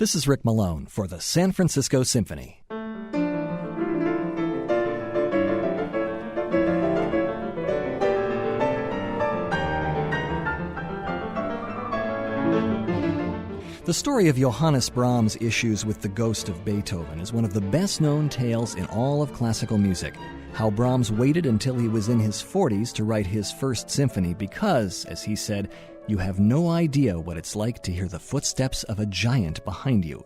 This is Rick Malone for the San Francisco Symphony. The story of Johannes Brahms' issues with the ghost of Beethoven is one of the best-known tales in all of classical music. How Brahms waited until he was in his 40s to write his first symphony because, as he said, you have no idea what it's like to hear the footsteps of a giant behind you.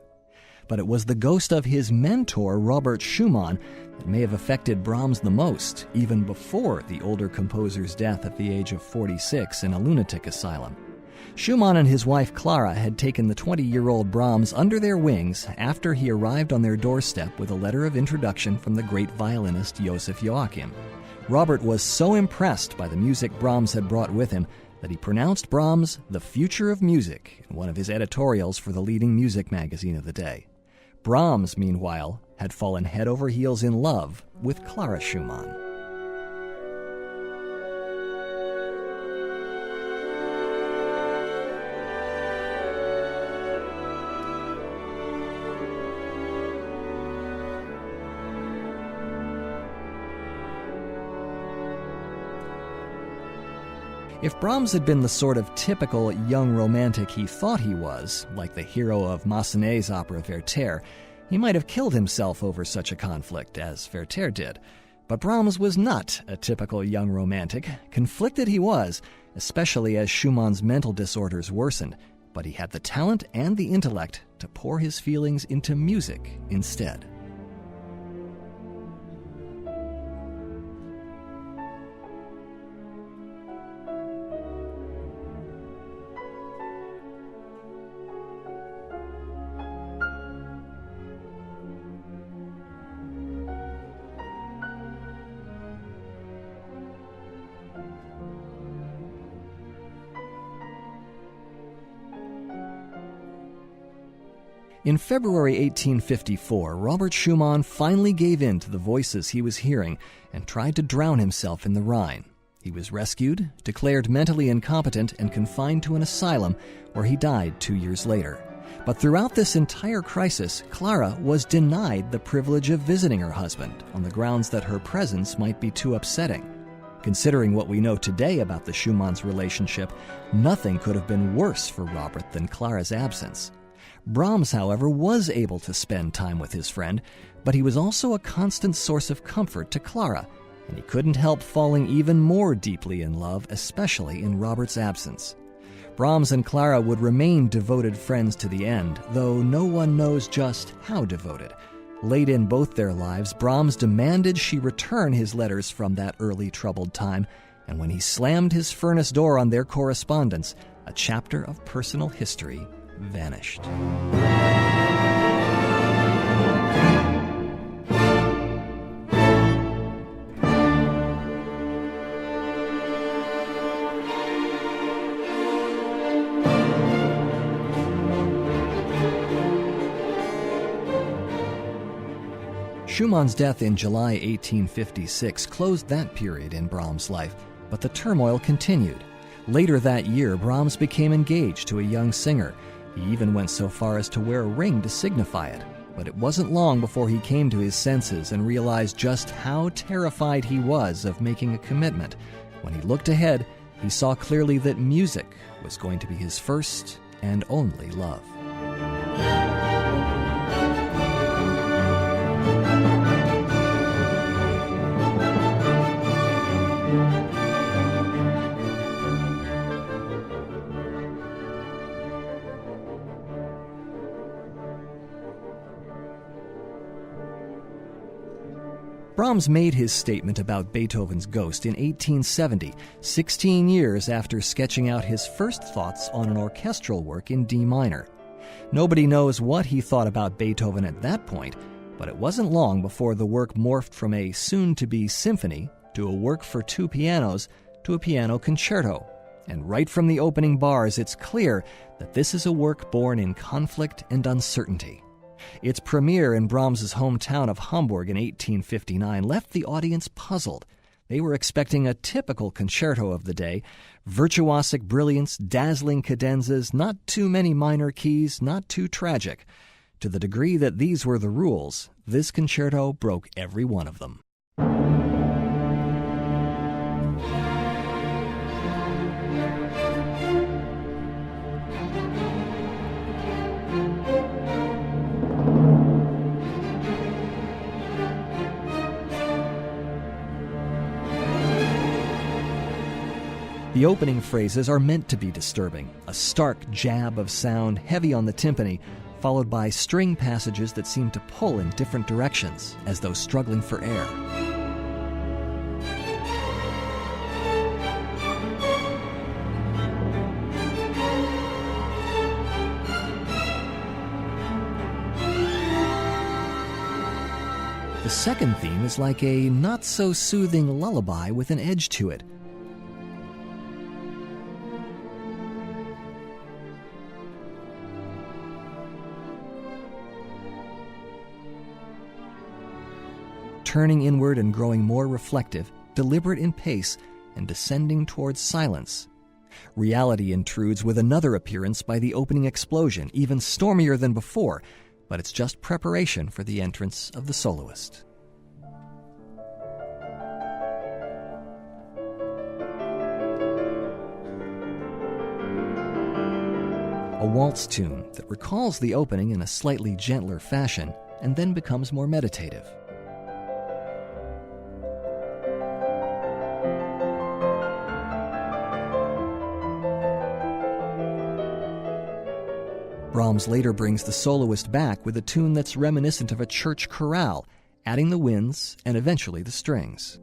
But it was the ghost of his mentor, Robert Schumann, that may have affected Brahms the most, even before the older composer's death at the age of 46 in a lunatic asylum. Schumann and his wife Clara had taken the 20-year-old Brahms under their wings after he arrived on their doorstep with a letter of introduction from the great violinist Joseph Joachim. Robert was so impressed by the music Brahms had brought with him that he pronounced Brahms the future of music in one of his editorials for the leading music magazine of the day. Brahms, meanwhile, had fallen head over heels in love with Clara Schumann. If Brahms had been the sort of typical young romantic he thought he was, like the hero of Massenet's opera Werther, he might have killed himself over such a conflict, as Werther did. But Brahms was not a typical young romantic. Conflicted he was, especially as Schumann's mental disorders worsened, but he had the talent and the intellect to pour his feelings into music instead. In February 1854, Robert Schumann finally gave in to the voices he was hearing and tried to drown himself in the Rhine. He was rescued, declared mentally incompetent, and confined to an asylum where he died 2 years later. But throughout this entire crisis, Clara was denied the privilege of visiting her husband on the grounds that her presence might be too upsetting. Considering what we know today about the Schumanns' relationship, nothing could have been worse for Robert than Clara's absence. Brahms, however, was able to spend time with his friend, but he was also a constant source of comfort to Clara, and he couldn't help falling even more deeply in love, especially in Robert's absence. Brahms and Clara would remain devoted friends to the end, though no one knows just how devoted. Late in both their lives, Brahms demanded she return his letters from that early troubled time, and when he slammed his furnace door on their correspondence, a chapter of personal history vanished. Schumann's death in July 1856 closed that period in Brahms' life, but the turmoil continued. Later that year, Brahms became engaged to a young singer. He even went so far as to wear a ring to signify it. But it wasn't long before he came to his senses and realized just how terrified he was of making a commitment. When he looked ahead, he saw clearly that music was going to be his first and only love. Brahms made his statement about Beethoven's ghost in 1870, 16 years after sketching out his first thoughts on an orchestral work in D minor. Nobody knows what he thought about Beethoven at that point, but it wasn't long before the work morphed from a soon-to-be symphony to a work for two pianos to a piano concerto. And right from the opening bars, it's clear that this is a work born in conflict and uncertainty. Its premiere in Brahms's hometown of Hamburg in 1859 left the audience puzzled. They were expecting a typical concerto of the day: virtuosic brilliance, dazzling cadenzas, not too many minor keys, not too tragic. To the degree that these were the rules, this concerto broke every one of them. The opening phrases are meant to be disturbing, a stark jab of sound heavy on the timpani, followed by string passages that seem to pull in different directions, as though struggling for air. The second theme is like a not-so-soothing lullaby with an edge to it. Turning inward and growing more reflective, deliberate in pace, and descending towards silence. Reality intrudes with another appearance by the opening explosion, even stormier than before, but it's just preparation for the entrance of the soloist. A waltz tune that recalls the opening in a slightly gentler fashion and then becomes more meditative. Brahms later brings the soloist back with a tune that's reminiscent of a church chorale, adding the winds and eventually the strings.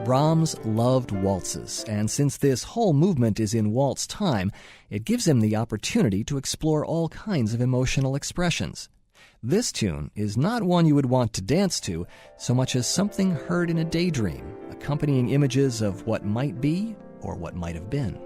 Brahms loved waltzes, and since this whole movement is in waltz time, it gives him the opportunity to explore all kinds of emotional expressions. This tune is not one you would want to dance to so much as something heard in a daydream, accompanying images of what might be or what might have been.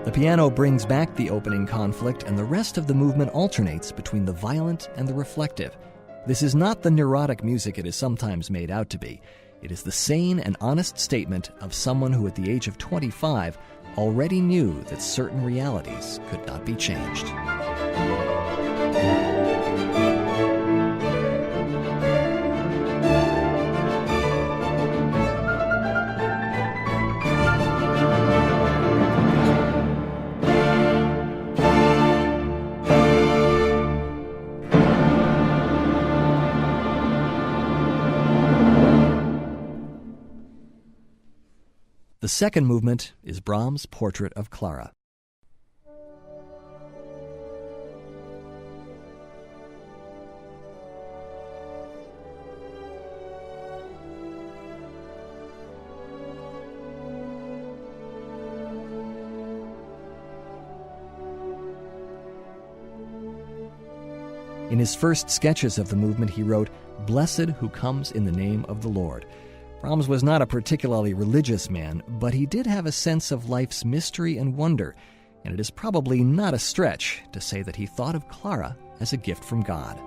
The piano brings back the opening conflict, and the rest of the movement alternates between the violent and the reflective. This is not the neurotic music it is sometimes made out to be. It is the sane and honest statement of someone who at the age of 25 already knew that certain realities could not be changed. The second movement is Brahms' Portrait of Clara. In his first sketches of the movement, he wrote, "Blessed who comes in the name of the Lord." Brahms was not a particularly religious man, but he did have a sense of life's mystery and wonder, and it is probably not a stretch to say that he thought of Clara as a gift from God.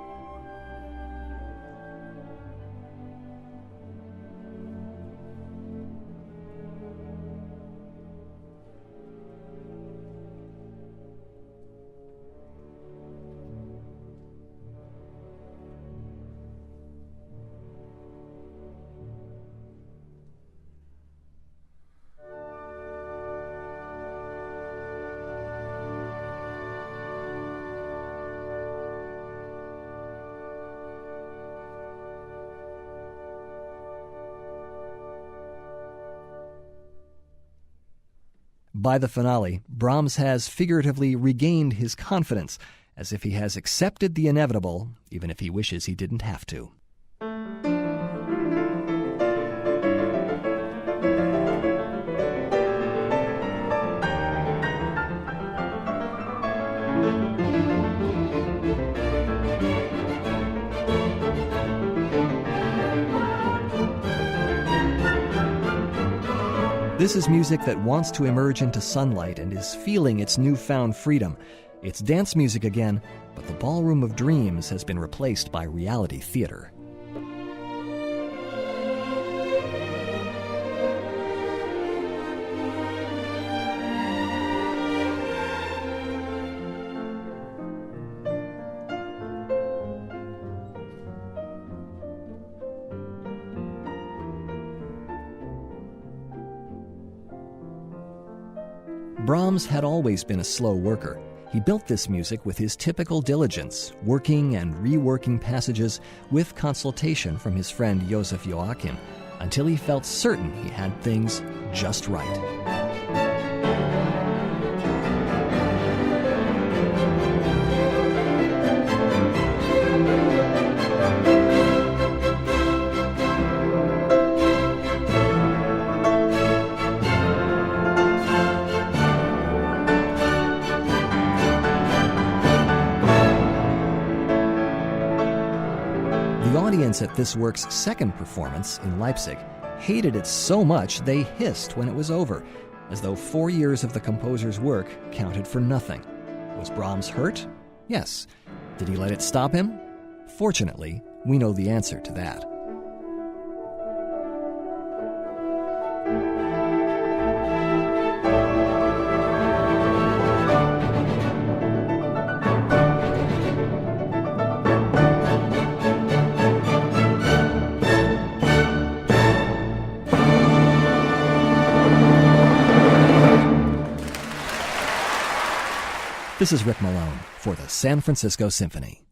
By the finale, Brahms has figuratively regained his confidence, as if he has accepted the inevitable, even if he wishes he didn't have to. This is music that wants to emerge into sunlight and is feeling its newfound freedom. It's dance music again, but the ballroom of dreams has been replaced by reality theater. Brahms had always been a slow worker. He built this music with his typical diligence, working and reworking passages with consultation from his friend Joseph Joachim, until he felt certain he had things just right. The audience at this work's second performance in Leipzig hated it so much they hissed when it was over, as though 4 years of the composer's work counted for nothing. Was Brahms hurt? Yes. Did he let it stop him? Fortunately, we know the answer to that. This is Rick Malone for the San Francisco Symphony.